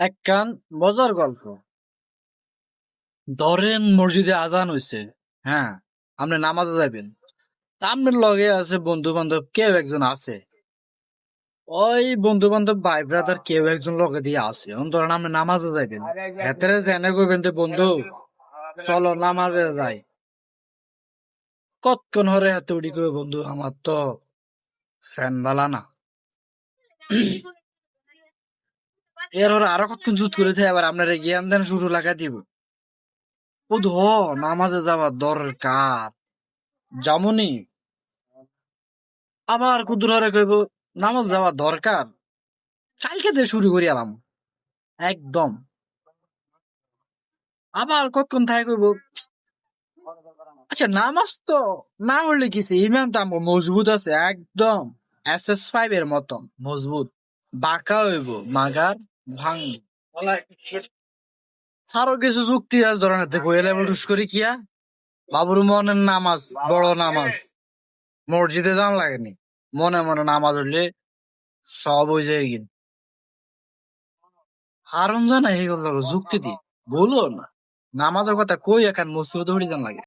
একখান মজার গল্প। ধরেন মসজিদে আজান হইছে, হ্যাঁ, আপনি নামাজে যাবেন। তা আপনার লগে আছে বন্ধু বান্ধব কেউ একজন আছে, ওই বন্ধু বান্ধব ভাই ব্রাদার কেউ একজন লগে দিয়ে আছে। এখন ধরেন আপনি নামাজে যাবেন, হেতেরে জেনে কইবেন যে বন্ধু চলো নামাজে যাই। কতক্ষণ হরে হাতে উড়ি কই বন্ধু আমার তো ফ্যান বালা না। এর হরে আরো কতক্ষণ জুত করে থাকে, আবার আপনার জ্ঞান দেন শুরু লাগা দিব। ও ধ নামাজে যাওয়ার দরকার যেমনই, আবার কুদুর হরে কইব নামাজ যাওয়া দরকার, কালকে দিয়ে শুরু করি আলাম একদম। আবার কতক্ষণ থাকে কইব আচ্ছা নামাজ তো না হলে কিছু, ইমান তো আমার মজবুত আছে একদম, SS5 এর মতন মজবুত। বাঁকা হইব মাগার ভাঙ। আরো কিছু যুক্তি আছে ধরেন, কইলে টুস করি কিয়া বাবুর মনের নামাজ বড় নামাজ, মসজিদে যান লাগেনি, মনে মনে নামাজ হইলে সব হয়ে যায় কিন্তু। হারুন জানা এইগুলো যুক্তি দি বলো না, নামাজের কথা কই এখন মসজিদে উড়ি যান লাগে।